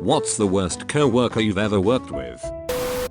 What's the worst coworker you've ever worked with?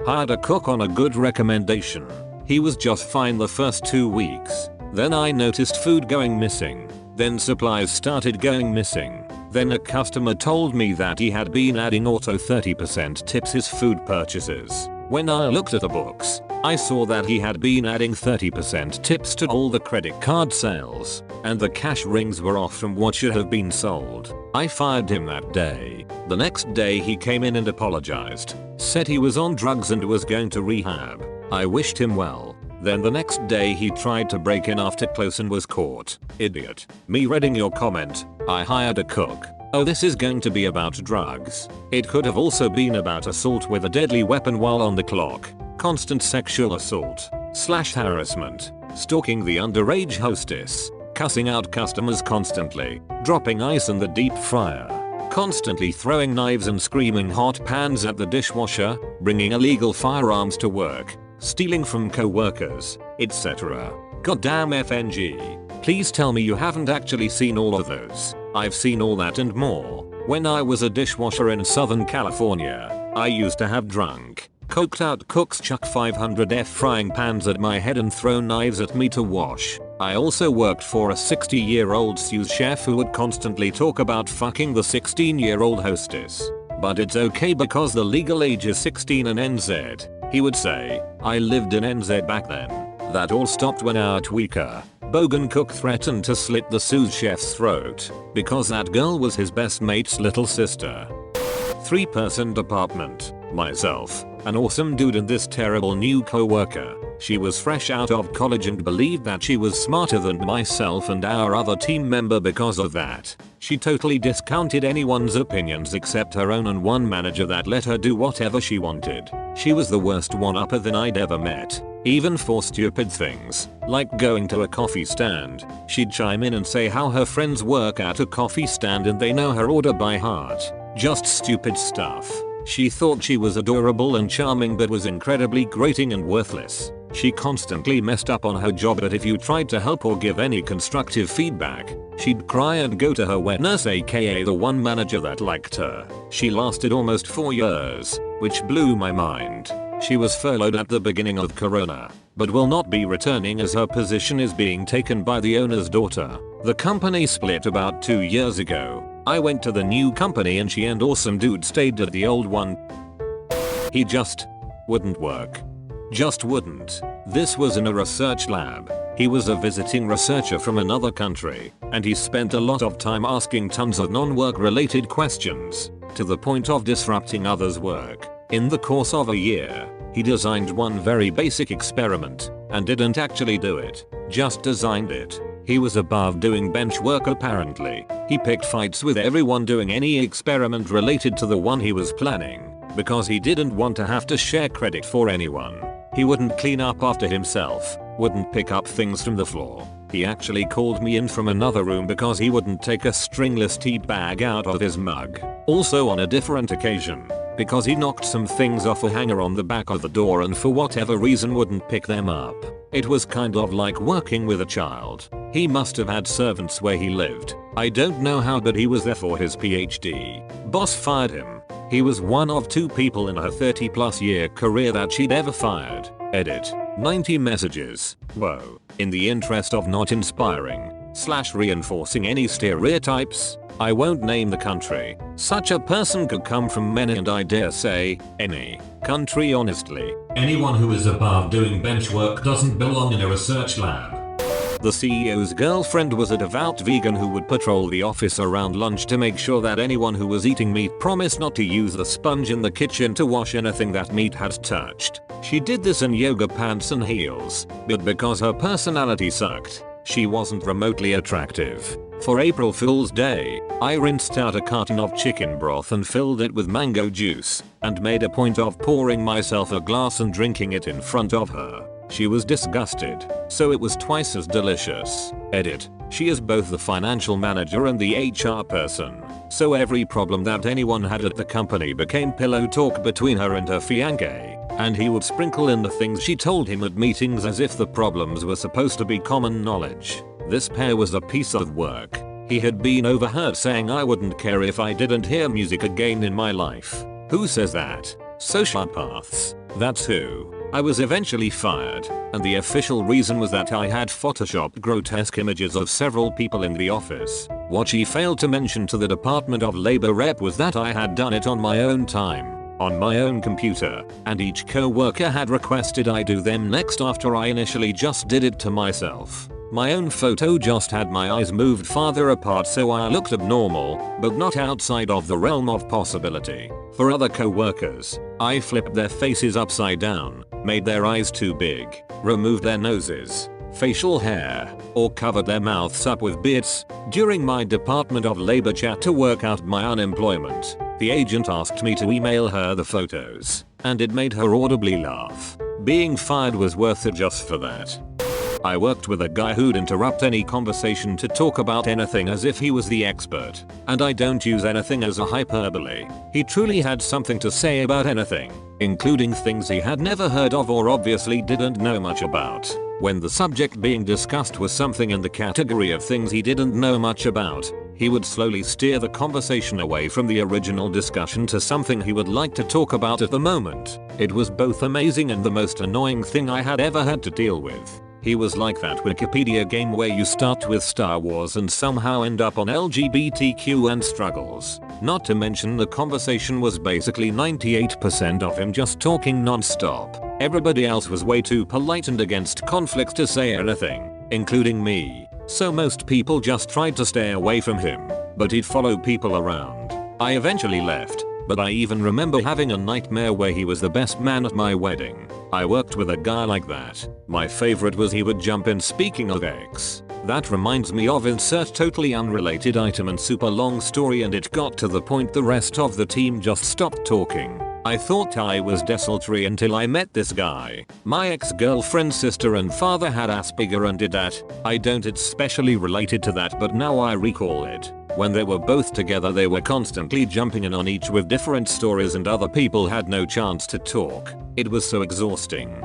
Hired a cook on a good recommendation. He was just fine the first 2 weeks. Then I noticed food going missing. Then supplies started going missing. Then a customer told me that he had been adding auto 30% tips his food purchases. When I looked at the books, I saw that he had been adding 30% tips to all the credit card sales, and the cash rings were off from what should have been sold. I fired him that day. The next day he came in and apologized, said he was on drugs and was going to rehab. I wished him well. Then the next day he tried to break in after close and was caught. Idiot. Me reading your comment. I hired a cook. Oh, this is going to be about drugs. It could have also been about assault with a deadly weapon while on the clock. Constant sexual assault / harassment. Stalking the underage hostess. Cussing out customers constantly. Dropping ice in the deep fryer. Constantly throwing knives and screaming hot pans at the dishwasher. Bringing illegal firearms to work. Stealing from co-workers, etc. Goddamn FNG. Please tell me you haven't actually seen all of those. I've seen all that and more. When I was a dishwasher in Southern California, I used to have drunk, coked out cooks chuck 500F frying pans at my head and throw knives at me to wash. I also worked for a 60-year-old sous chef who would constantly talk about fucking the 16-year-old hostess. But it's okay because the legal age is 16 and NZ. He would say, I lived in NZ back then. That all stopped when our tweaker, Bogan cook threatened to slit the sous chef's throat because that girl was his best mate's little sister. 3-person apartment. Myself, an awesome dude and this terrible new coworker. She was fresh out of college and believed that she was smarter than myself and our other team member because of that. She totally discounted anyone's opinions except her own and one manager that let her do whatever she wanted. She was the worst one-upper than I'd ever met. Even for stupid things, like going to a coffee stand, she'd chime in and say how her friends work at a coffee stand and they know her order by heart. Just stupid stuff. She thought she was adorable and charming but was incredibly grating and worthless. She constantly messed up on her job, but if you tried to help or give any constructive feedback, she'd cry and go to her wet nurse, aka the one manager that liked her. She lasted almost 4 years, which blew my mind. She was furloughed at the beginning of Corona, but will not be returning as her position is being taken by the owner's daughter. The company split about 2 years ago. I went to the new company and she and awesome dude stayed at the old one. He just wouldn't work. Just wouldn't. This was in a research lab. He was a visiting researcher from another country, and he spent a lot of time asking tons of non-work related questions, to the point of disrupting others' work. In the course of a year, he designed one very basic experiment, and didn't actually do it, just designed it. He was above doing bench work apparently. He picked fights with everyone doing any experiment related to the one he was planning, because he didn't want to have to share credit for anyone. He wouldn't clean up after himself, wouldn't pick up things from the floor. He actually called me in from another room because he wouldn't take a stringless tea bag out of his mug. Also on a different occasion, because he knocked some things off a hanger on the back of the door and for whatever reason wouldn't pick them up. It was kind of like working with a child. He must have had servants where he lived. I don't know how, but he was there for his PhD. Boss fired him. He was one of 2 people in her 30+ year career that she'd ever fired. Edit. 90 messages. Whoa. In the interest of not inspiring / reinforcing any stereotypes, I won't name the country. Such a person could come from many, and I dare say, any country honestly. Anyone who is above doing bench work doesn't belong in a research lab. The CEO's girlfriend was a devout vegan who would patrol the office around lunch to make sure that anyone who was eating meat promised not to use the sponge in the kitchen to wash anything that meat had touched. She did this in yoga pants and heels, but because her personality sucked, she wasn't remotely attractive. For April Fool's Day, I rinsed out a carton of chicken broth and filled it with mango juice, and made a point of pouring myself a glass and drinking it in front of her. She was disgusted, so it was twice as delicious. Edit. She is both the financial manager and the HR person, so every problem that anyone had at the company became pillow talk between her and her fiancé, and he would sprinkle in the things she told him at meetings as if the problems were supposed to be common knowledge. This pair was a piece of work. He had been overheard saying I wouldn't care if I didn't hear music again in my life. Who says that? Sociopaths. That's who. I was eventually fired, and the official reason was that I had photoshopped grotesque images of several people in the office. What she failed to mention to the Department of Labor rep was that I had done it on my own time, on my own computer, and each co-worker had requested I do them next after I initially just did it to myself. My own photo just had my eyes moved farther apart so I looked abnormal, but not outside of the realm of possibility. For other co-workers, I flipped their faces upside down, made their eyes too big, removed their noses, facial hair, or covered their mouths up with beards. During my Department of Labor chat to work out my unemployment, the agent asked me to email her the photos, and it made her audibly laugh. Being fired was worth it just for that. I worked with a guy who'd interrupt any conversation to talk about anything as if he was the expert, and I don't use anything as a hyperbole. He truly had something to say about anything, including things he had never heard of or obviously didn't know much about. When the subject being discussed was something in the category of things he didn't know much about, he would slowly steer the conversation away from the original discussion to something he would like to talk about at the moment. It was both amazing and the most annoying thing I had ever had to deal with. He was like that Wikipedia game where you start with Star Wars and somehow end up on LGBTQ and struggles. Not to mention the conversation was basically 98% of him just talking non-stop. Everybody else was way too polite and against conflict to say anything, including me. So most people just tried to stay away from him, but he'd follow people around. I eventually left, but I even remember having a nightmare where he was the best man at my wedding. I worked with a guy like that. My favorite was he would jump in. Speaking of X, that reminds me of insert totally unrelated item and super long story, and it got to the point the rest of the team just stopped talking. I thought I was desultory until I met this guy. My ex-girlfriend's sister and father had Asperger and did that. I don't especially related to that, but now I recall it. When they were both together they were constantly jumping in on each with different stories and other people had no chance to talk. It was so exhausting.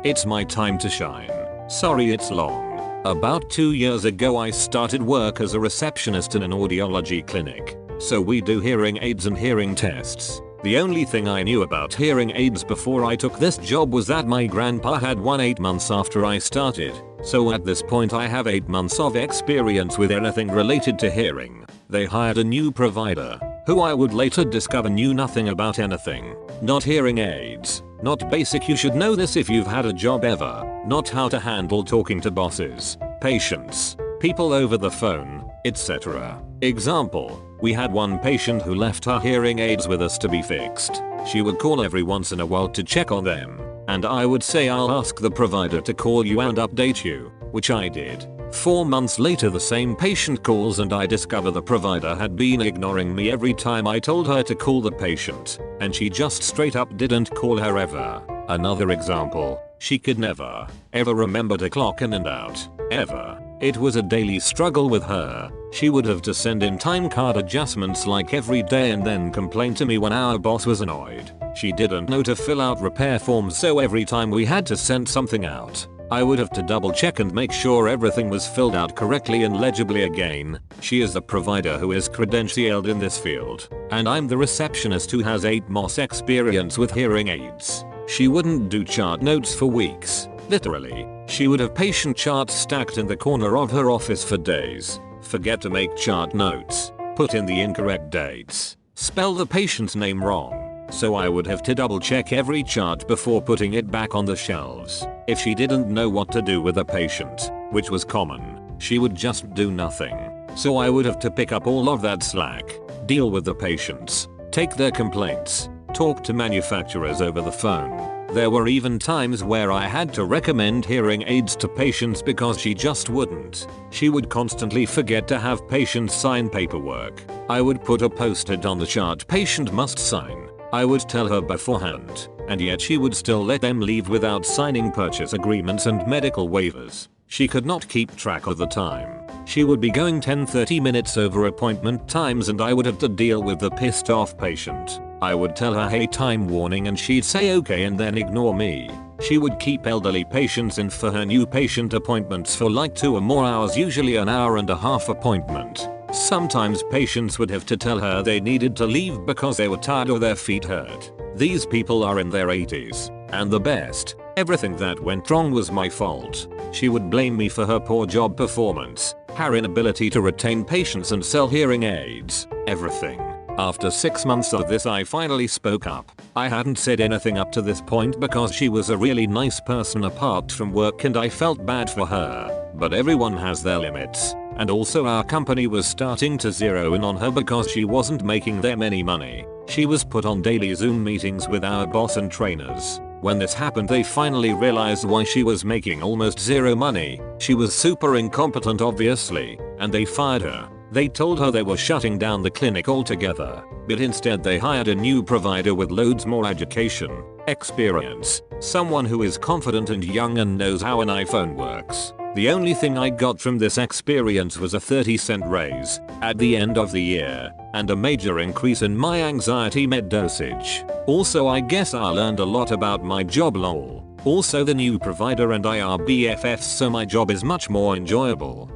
It's my time to shine. Sorry it's long. About 2 years ago I started work as a receptionist in an audiology clinic. So we do hearing aids and hearing tests. The only thing I knew about hearing aids before I took this job was that my grandpa had one 8 months after I started. So at this point I have 8 months of experience with anything related to hearing. They hired a new provider, who I would later discover knew nothing about anything. Not hearing aids, not basic you should know this if you've had a job ever, not how to handle talking to bosses, patients, people over the phone, etc. Example, we had one patient who left her hearing aids with us to be fixed. She would call every once in a while to check on them, and I would say I'll ask the provider to call you and update you, which I did. 4 months later the same patient calls and I discover the provider had been ignoring me every time I told her to call the patient, and she just straight up didn't call her ever. Another example, she could never, ever remember to clock in and out, ever. It was a daily struggle with her. She would have to send in time card adjustments like every day and then complain to me when our boss was annoyed. She didn't know to fill out repair forms, so every time we had to send something out, I would have to double check and make sure everything was filled out correctly and legibly again. She is the provider who is credentialed in this field, and I'm the receptionist who has 8 months experience with hearing aids. She wouldn't do chart notes for weeks. Literally, she would have patient charts stacked in the corner of her office for days, forget to make chart notes, put in the incorrect dates, spell the patient's name wrong, so I would have to double check every chart before putting it back on the shelves. If she didn't know what to do with a patient, which was common, she would just do nothing. So I would have to pick up all of that slack, deal with the patients, take their complaints, talk to manufacturers over the phone. There were even times where I had to recommend hearing aids to patients because she just wouldn't. She would constantly forget to have patients sign paperwork. I would put a post-it on the chart patient must sign. I would tell her beforehand, and yet she would still let them leave without signing purchase agreements and medical waivers. She could not keep track of the time. She would be going 10-30 minutes over appointment times and I would have to deal with the pissed off patient. I would tell her hey time warning and she'd say okay and then ignore me. She would keep elderly patients in for her new patient appointments for like 2 or more hours, usually an hour and a half appointment. Sometimes patients would have to tell her they needed to leave because they were tired or their feet hurt. These people are in their 80s. And the best, everything that went wrong was my fault. She would blame me for her poor job performance, her inability to retain patients and sell hearing aids, everything. After 6 months of this I finally spoke up. I hadn't said anything up to this point because she was a really nice person apart from work and I felt bad for her. But everyone has their limits. And also our company was starting to zero in on her because she wasn't making them any money. She was put on daily Zoom meetings with our boss and trainers. When this happened they finally realized why she was making almost zero money. She was super incompetent obviously, and they fired her. They told her they were shutting down the clinic altogether, but instead they hired a new provider with loads more education, experience, someone who is confident and young and knows how an iPhone works. The only thing I got from this experience was a 30-cent raise at the end of the year and a major increase in my anxiety med dosage. Also I guess I learned a lot about my job lol. Also the new provider and I are BFFs so my job is much more enjoyable.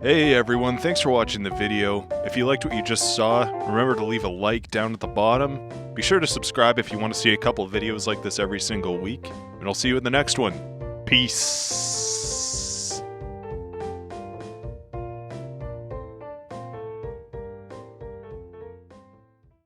Hey everyone, thanks for watching the video. If you liked what you just saw, remember to leave a like down at the bottom. Be sure to subscribe if you want to see a couple videos like this every single week. And I'll see you in the next one. Peace.